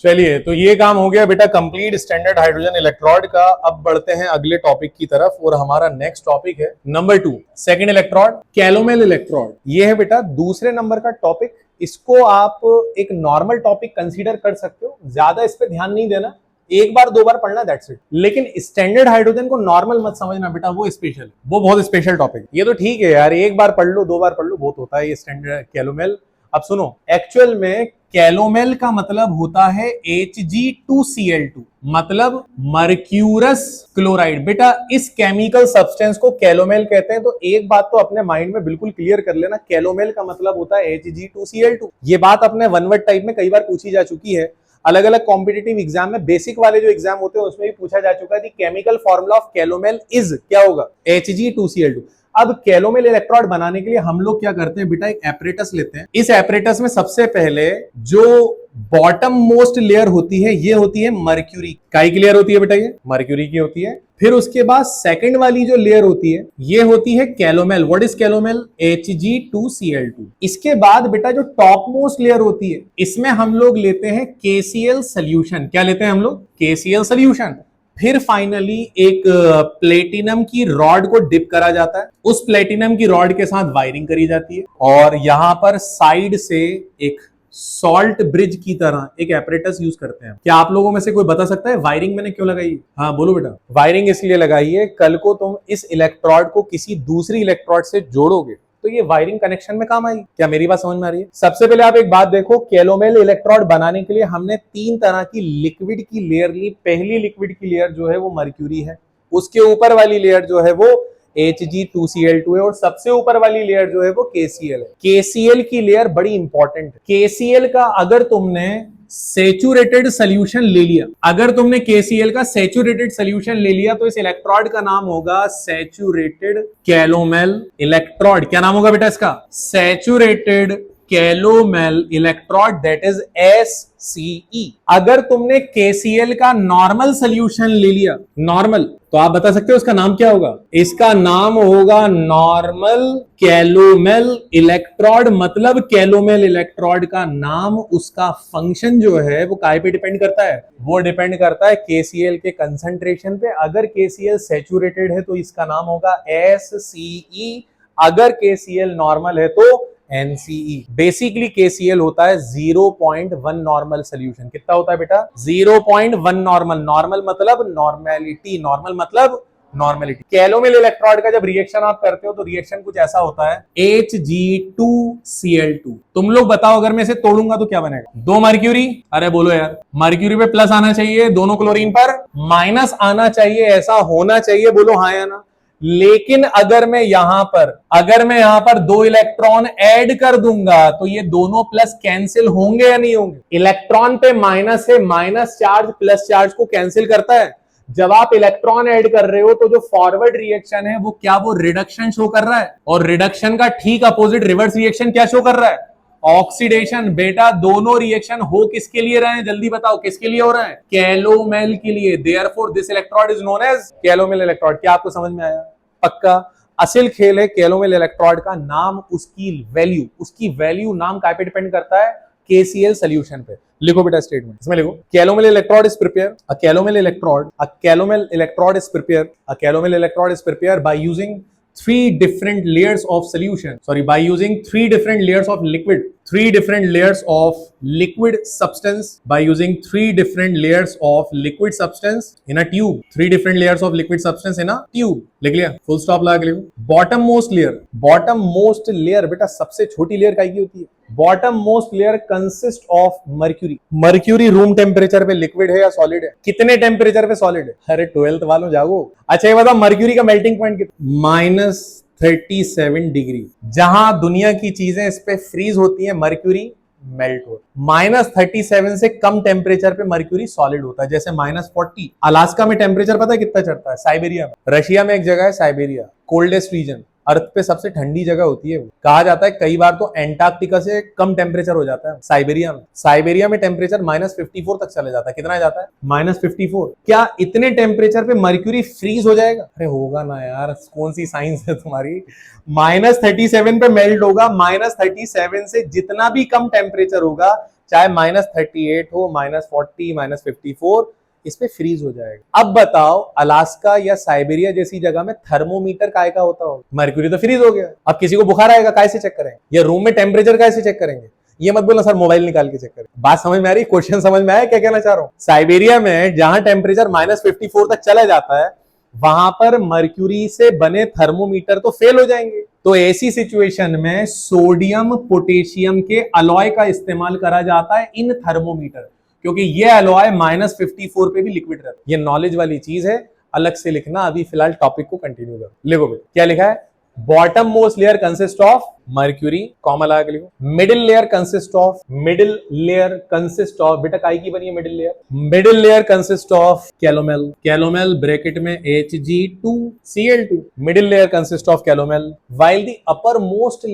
चलिए, तो ये काम हो गया बेटा कंप्लीट स्टैंडर्ड हाइड्रोजन इलेक्ट्रोड का। अब बढ़ते हैं अगले टॉपिक की तरफ और हमारा नेक्स्ट टॉपिक है नंबर 2 सेकंड इलेक्ट्रोड, कैलोमेल इलेक्ट्रोड। ये है बेटा दूसरे नंबर का टॉपिक। इसको आप एक नॉर्मल टॉपिक कंसीडर कर सकते हो, ज्यादा इस पे ध्यान नहीं देना, एक बार दो बार पढ़ना, दैट्स इट। लेकिन स्टैंडर्ड हाइड्रोजन को नॉर्मल मत समझना बेटा, वो स्पेशल, वो बहुत स्पेशल टॉपिक। ये तो ठीक है यार, एक बार पढ़ लो, दो बार पढ़ लो, बहुत होता है ये स्टैंडर्ड कैलोमेल। अब सुनो, एक्चुअल में कैलोमेल का मतलब होता है Hg2Cl2, मतलब मर्क्यूरस क्लोराइड। बेटा इस केमिकल सब्सटेंस को कैलोमेल कहते हैं। तो एक बात तो अपने माइंड में बिल्कुल क्लियर कर लेना, कैलोमेल का मतलब होता है Hg2Cl2। ये बात अपने वन वर्ड टाइप में कई बार पूछी जा चुकी है, अलग अलग कॉम्पिटिटिव एग्जाम में, बेसिक वाले जो एग्जाम होते हैं उसमें भी पूछा जा चुका है कि केमिकल फॉर्मूला ऑफ कैलोमेल इज क्या होगा, Hg2Cl2। अब कैलोमेल इलेक्ट्रोड बनाने के लिए हम लोग क्या करते हैं बेटा, एक एपरेटस लेते हैं। इस एपरेटस में सबसे पहले जो बॉटम मोस्ट लेयर होती है ये होती है मर्क्यूरी। काई की लेयर होती है बेटा, ये मर्क्यूरी की होती है। फिर उसके बाद सेकंड वाली जो लेयर होती है ये होती है कैलोमेल। What is कैलोमेल? Hg2Cl2। इसके बाद बेटा जो टॉप मोस्ट लेयर होती है इसमें हम लोग लेते हैं KCl सोल्यूशन। क्या लेते हैं हम लोग? KCl solution. फिर फाइनली एक प्लेटिनम की रॉड को डिप करा जाता है, उस प्लेटिनम की रॉड के साथ वायरिंग करी जाती है और यहां पर साइड से एक सॉल्ट ब्रिज की तरह एक एपरेटस यूज करते हैं। क्या आप लोगों में से कोई बता सकता है वायरिंग मैंने क्यों लगाई? हाँ बोलो बेटा। वायरिंग इसलिए लगाई है, कल को तुम इस इलेक्ट्रोड को किसी दूसरी इलेक्ट्रोड से जोड़ोगे तो ये वायरिंग कनेक्शन में काम आएगी। क्या मेरी बात समझ में आ रही है? सबसे पहले आप एक बात देखो, कैलोमेल इलेक्ट्रोड बनाने के लिए हमने तीन तरह की लिक्विड की लेयर ली। पहली लिक्विड की लेयर जो है वो मर्क्यूरी है, उसके ऊपर वाली लेयर जो है वो Hg2Cl2 है और सबसे ऊपर वाली लेयर जो है वो KCl है। KCl की लेयर बड़ी इंपॉर्टेंट है। KCl का अगर तुमने सैचुरेटेड सोल्यूशन ले लिया, अगर तुमने KCl का सैचुरेटेड सोल्यूशन ले लिया तो इस इलेक्ट्रोड का नाम होगा सैचुरेटेड कैलोमेल इलेक्ट्रोड। क्या नाम होगा बेटा इसका? Saturated calomel electrode, that is SCE। अगर तुमने KCl का नॉर्मल सोल्यूशन ले लिया, नॉर्मल, तो आप बता सकते हो इसका नाम क्या होगा? इसका नाम होगा नॉर्मल कैलोमेल इलेक्ट्रोड। मतलब कैलोमेल इलेक्ट्रोड का नाम, उसका फंक्शन जो है वो काय पे डिपेंड करता है? वो डिपेंड करता है KCl के कंसंट्रेशन पे। अगर KCl सैचुरेटेड है तो इसका नाम होगा SCE, अगर KCl नॉर्मल है तो NCE। बेसिकली KCl होता है 0.1 नॉर्मल सोल्यूशन। कितना होता है बेटा? 0.1 नॉर्मल। नॉर्मल मतलब नॉर्मेलिटी, नॉर्मल मतलब नॉर्मेलिटी। कैलोमेल इलेक्ट्रोड का जब रिएक्शन आप करते हो तो रिएक्शन कुछ ऐसा होता है, Hg2Cl2। तुम लोग बताओ अगर मैं इसे तोड़ूंगा तो क्या बनेगा? दो मर्क्यूरी, अरे बोलो यार, मर्क्यूरी पे प्लस आना चाहिए, दोनों क्लोरीन पर माइनस आना चाहिए, ऐसा होना चाहिए, बोलो हाँ या ना। लेकिन अगर मैं यहां पर दो इलेक्ट्रॉन ऐड कर दूंगा तो ये दोनों प्लस कैंसिल होंगे या नहीं होंगे? इलेक्ट्रॉन पे माइनस है, माइनस चार्ज प्लस चार्ज को कैंसिल करता है। जब आप इलेक्ट्रॉन ऐड कर रहे हो तो जो फॉरवर्ड रिएक्शन है वो क्या, वो रिडक्शन शो कर रहा है, और रिडक्शन का ठीक अपोजिट रिवर्स रिएक्शन क्या शो कर रहा है? ऑक्सीडेशन। बेटा दोनों रिएक्शन हो किसके लिए रहे हैं, जल्दी बताओ किसके लिए हो रहा है? कैलोमेल के लिए। Therefore this electrode is known as calomel electrode. क्या आपको समझ में आया? पक्का। असल खेल है कैलोमेल इलेक्ट्रोड का नाम, उसकी वैल्यू नाम काय पे डिपेंड करता है? KCl सोल्यूशन पे। लिखो बेटा स्टेटमेंट, इसमें लिखो, calomel electrode is prepare, a calomel electrode is prepare by using three different layers of solution, by using three different layers of liquid substance, by using three different layers of liquid substance in a tube, three different layers of liquid substance in a tube। लिख लिया? Full stop लगा के लिखो। Bottom most layer बेटा सबसे छोटी layer काय की होती है? Bottom most layer consist of mercury room temperature पे लिक्विड है या सॉलिड है? कितने टेम्परेचर पे सॉलिड है? अरे 12th वालों जागो। अच्छा ये बताओ मर्क्यूरी का मेल्टिंग पॉइंट कितना? -37 डिग्री। जहां दुनिया की चीजें इस पे फ्रीज होती है, मर्क्यूरी मेल्ट हो। -37 से कम टेम्परेचर पे मर्क्यूरी सॉलिड होता है, जैसे -40। अलास्का में टेम्परेचर पता है कितना चढ़ता है? साइबेरिया में, रशिया में एक जगह है साइबेरिया, कोल्डेस्ट रीजन, अर्थ पे सबसे ठंडी जगह होती है। कहा जाता है कई बार तो एंटार्क्टिका से कम टेम्परेचर हो जाता है साइबेरिया में टेम्परेचर -54 तक चले जाता है। कितना जाता है? -54। क्या इतने टेम्परेचर पे मर्क्यूरी फ्रीज हो जाएगा? अरे होगा ना यार, कौन सी साइंस है तुम्हारी। -37 पे मेल्ट होगा। -37 से जितना भी कम टेम्परेचर होगा चाहे -38 हो, -40, -54, इस पे फ्रीज हो जाएगा। अब बताओ अलास्का या साइबेरिया जैसी जगह में थर्मोमीटर काय का होता होगा? मर्क्यूरी तो फ्रीज हो गया। अब किसी को बुखार आएगा, कैसे चेक करेंगे? या रूम में टेम्परेचर कैसे चेक करेंगे? ये मत बोलना सर मोबाइल निकाल के चेक करें। बात समझ में आ रही? क्वेश्चन समझ में आया क्या कहना चाह रहा हूं? साइबेरिया में जहां टेम्परेचर -54 तक चला जाता है, वहां पर मर्क्यूरी से बने थर्मोमीटर तो फेल हो जाएंगे। तो ऐसी सिचुएशन में सोडियम पोटेशियम के अलॉय का इस्तेमाल करा जाता है इन थर्मोमीटर, क्योंकि ये अलॉय -54 पे भी लिक्विड रहता है। ये नॉलेज वाली चीज है, अलग से लिखना। अभी फिलहाल टॉपिक को कंटिन्यू करो। लिखो बेटा, क्या लिखा है? Bottom most layer consist of mercury, comma लगा के लिखो। मिडिल लेयर कंसिस्ट ऑफ, बेटा काय की बनी है middle layer consist of calomel, bracket में Hg2Cl2, middle layer consist of calomel. While the upper most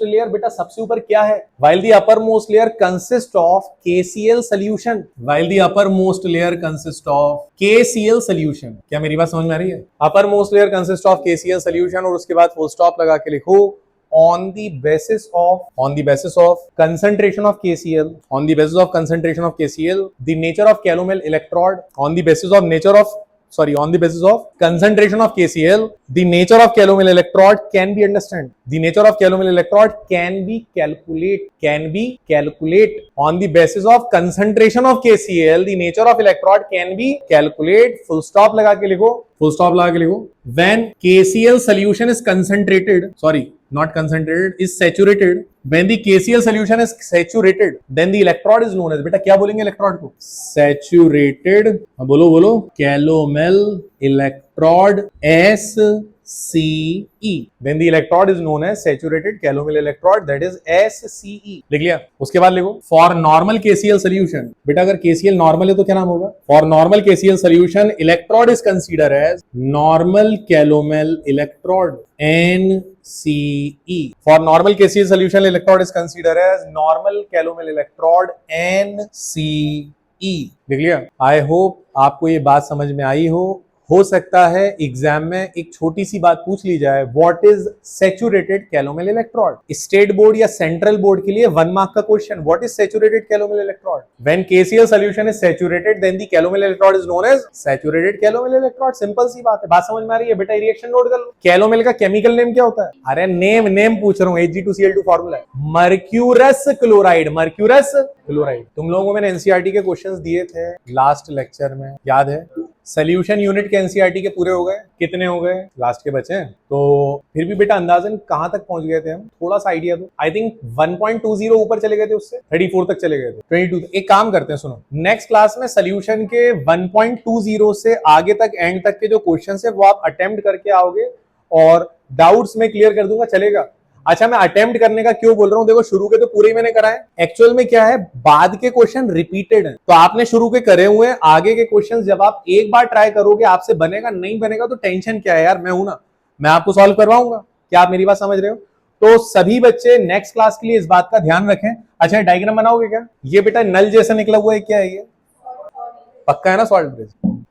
layer, बेटा सबसे ऊपर क्या है? While the upper most layer consist of KCl solution, क्या मेरी बात समझ में आ रही है? Upper most layer consist of KCl solution, और उसके बाद फुल स्टॉप लगा के लिखो on the basis of concentration of KCl, the nature of calomel electrode, on the basis of concentration of KCl, the nature of calomel electrode can be understood. The nature of calomel electrode can be calculate on the basis of concentration of KCl, the nature of electrode can be calculate, full stop लगा के लिखो, when KCl solution is saturated, when the KCl solution is saturated, then the electrode is known as, बेटा क्या बोलेंगे electrode को? Saturated, बोलो calomel electrode, SCE, then the electrode is known as saturated calomel electrode, that is SCE। लिख लिया? उसके बाद लिखो for normal KCl solution, बेटा अगर KCl normal है तो क्या नाम होगा? For normal KCl solution, electrode is considered as normal calomel electrode, NCE। For normal KCl solution, electrode is considered as normal calomel electrode, NCE। लिख लिया? I hope आपको ये बात समझ में आई हो सकता है एग्जाम में एक छोटी सी बात पूछ ली जाए, what is saturated calomel electrode? State board या सेंट्रल बोर्ड के लिए 1 मार्क का question, what is saturated calomel electrode? When KCl solution is saturated, then the calomel electrode is known as saturated calomel electrode. Simple सी बात है। बात समझ में आ रही है? बेटा रिएक्शन नोट कर लो। कैलोमेल का केमिकल नेम क्या होता है? अरे नेम पूछ रहा हूं। Hg2Cl2 फार्मूला है मर्क्यूरस क्लोराइड। तुम लोगों को मैंने एनसीईआरटी के क्वेश्चंस दिए थे लास्ट लेक्चर में, याद है? सोल्यूशन यूनिट के एनसीईआरटी के पूरे हो गए? कितने हो गए? लास्ट के बचे हैं। तो फिर भी बेटा अंदाजन कहां तक पहुंच गए थे हम? थोड़ा सा आइडिया दो। आई थिंक 1.20 ऊपर चले गए थे, उससे 34 तक चले गए थे, 22। एक काम करते हैं, सुनो, नेक्स्ट क्लास में सोल्यूशन के 1.20 से आगे तक, एंड तक के जो क्वेश्चन है वो आप अटेम्प्ट करके आओगे और डाउट्स में क्लियर कर दूंगा, चलेगा? अच्छा, मैं अटेम्प्ट करने का क्यों बोल रहा हूं? देखो शुरू के तो पूरे ही मैंने कराए, एक्चुअल में क्या है, बाद के क्वेश्चन रिपीटेड हैं। तो आपने शुरू के करे हुए हैं, आगे के क्वेश्चन जब आप एक बार ट्राई करोगे आपसे बनेगा, नहीं बनेगा तो टेंशन क्या है यार, मैं हूं ना, मैं आपको सॉल्व करवाऊंगा। क्या आप मेरी बात समझ रहे हो? तो सभी बच्चे नेक्स्ट क्लास के लिए इस बात का ध्यान रखें। अच्छा, डायग्राम बनाओगे क्या? ये बेटा नल जैसा निकला हुआ है, क्या है ये? पक्का है ना? सॉल्ट ब्रिज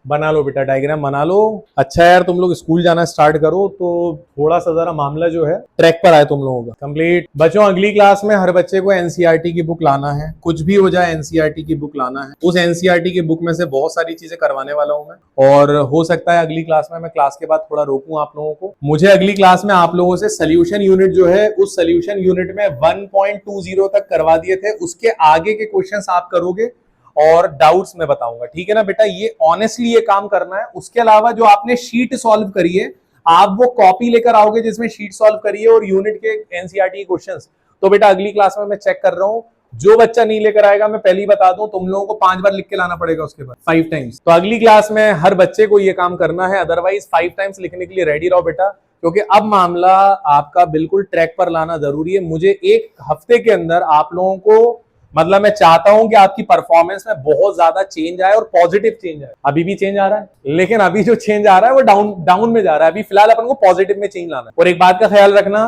बना लो बेटा, डायग्राम बना लो। अच्छा यार, तुम लोग स्कूल जाना स्टार्ट करो तो थोड़ा सा जरा मामला जो है ट्रैक पर आए तुम लोगों का। कंप्लीट बच्चों, अगली क्लास में हर बच्चे को एनसीईआरटी की बुक लाना है, कुछ भी हो जाए एनसीईआरटी की बुक लाना है। उस एनसीईआरटी की बुक में से बहुत सारी चीजें करवाने वाला हूं मैं, और हो सकता है अगली क्लास में मैं क्लास के बाद थोड़ा रोकूं आप लोगों को। मुझे अगली क्लास में आप लोगों से सोल्यूशन यूनिट जो है, उस सोल्यूशन यूनिट में 1.20 तक करवा दिए थे, उसके आगे के क्वेश्चन आप करोगे और डाउट्स में बताऊंगा, ठीक है ना बेटा? ये ऑनेस्टली ये काम करना है। उसके अलावा जो आपने शीट सॉल्व करी है, आप वो कॉपी लेकर आओगे जिसमें शीट सॉल्व करी है और यूनिट के एनसीईआरटी क्वेश्चंस। तो बेटा अगली क्लास में मैं चेक कर रहा हूं, जो बच्चा नहीं लेकर आएगा, मैं पहले ही बता दूं, तुम लोगों को 5 बार लिख के लाना पड़ेगा, उसके बाद 5 टाइम्स। तो अगली क्लास में हर बच्चे को ये काम करना है, अदरवाइज 5 टाइम्स लिखने के लिए रेडी रहो बेटा, क्योंकि अब मामला आपका बिल्कुल ट्रैक पर लाना जरूरी है। मुझे 1 हफ्ते के अंदर आप लोगों को, मतलब मैं चाहता हूं कि आपकी परफॉर्मेंस में बहुत ज्यादा चेंज आए और पॉजिटिव चेंज आए। अभी भी चेंज आ रहा है, लेकिन अभी जो चेंज आ रहा है वो डाउन में जा रहा है। अभी फिलहाल अपन को पॉजिटिव में चेंज लाना है। और एक बात का ख्याल रखना,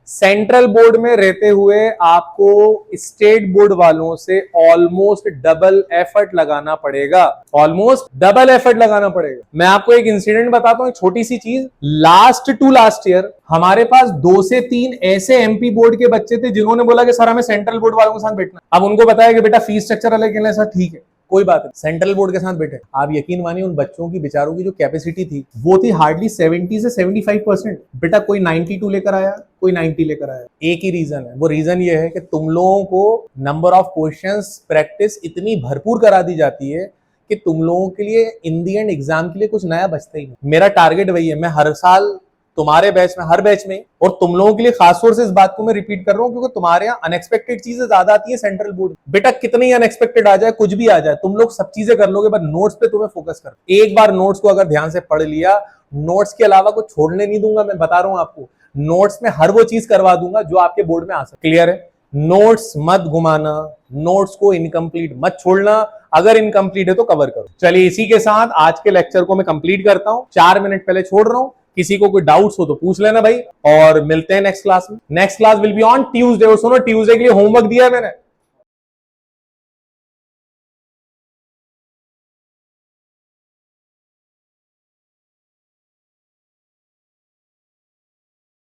सेंट्रल बोर्ड में रहते हुए आपको स्टेट बोर्ड वालों से ऑलमोस्ट डबल एफर्ट लगाना पड़ेगा, ऑलमोस्ट डबल एफर्ट लगाना पड़ेगा। मैं आपको एक इंसिडेंट बताता हूं, एक छोटी सी चीज। लास्ट टू लास्ट ईयर हमारे पास 2 से 3 ऐसे एमपी बोर्ड के बच्चे थे जिन्होंने बोला कि सर हमें सेंट्रल बोर्ड वालों के साथ बैठना। अब उनको बताया कि बेटा फीस स्ट्रक्चर अलग है, सर ठीक है कोई बात नहीं, सेंट्रल बोर्ड के साथ बैठे। आप यकीन मानिए उन बच्चों की बेचारों की जो कैपेसिटी थी वो थी हार्डली 70 से 75%। बेटा कोई 92 लेकर आया, कोई 90 लेकर आया। एक ही रीजन है, वो रीजन ये है कि तुम लोगों को नंबर ऑफ क्वेश्चंस प्रैक्टिस इतनी भरपूर करा दी जाती है कि तुम लोगों के लिए इन दी एंड एग्जाम के लिए कुछ नया बचता ही नहीं। मेरा टारगेट वही है, मैं हर साल तुम्हारे बैच में, हर बैच में, और तुम लोगों के लिए खासतौर से इस बात को मैं रिपीट कर रहा हूं क्योंकि तुम्हारे यहाँ अनएक्सपेक्टेड चीजें ज्यादा आती है सेंट्रल बोर्ड। बेटा कितनी अनएक्सपेक्टेड आ जाए, कुछ भी आ जाए, तुम लोग सब चीजें कर लोगे, बस नोट्स पे तुम्हें फोकस कर। एक बार नोट्स को अगर ध्यान से पढ़ लिया, नोट्स के अलावा कुछ छोड़ने नहीं दूंगा, मैं बता रहा हूं आपको। नोट्स में हर वो चीज करवा दूंगा जो आपके बोर्ड में आ सकती। क्लियर है? नोट्स मत घुमाना, नोट्स को इनकम्प्लीट मत छोड़ना, अगर इनकम्प्लीट है तो कवर करो। चलिए इसी के साथ आज के लेक्चर को मैं कंप्लीट करता हूं। 4 मिनट पहले छोड़ रहा हूं, किसी को कोई डाउट्स हो तो पूछ लेना भाई, और मिलते हैं नेक्स्ट क्लास में। Next class will be on Tuesday. और सुनो, ट्यूसडे के लिए होमवर्क दिया है मैंने,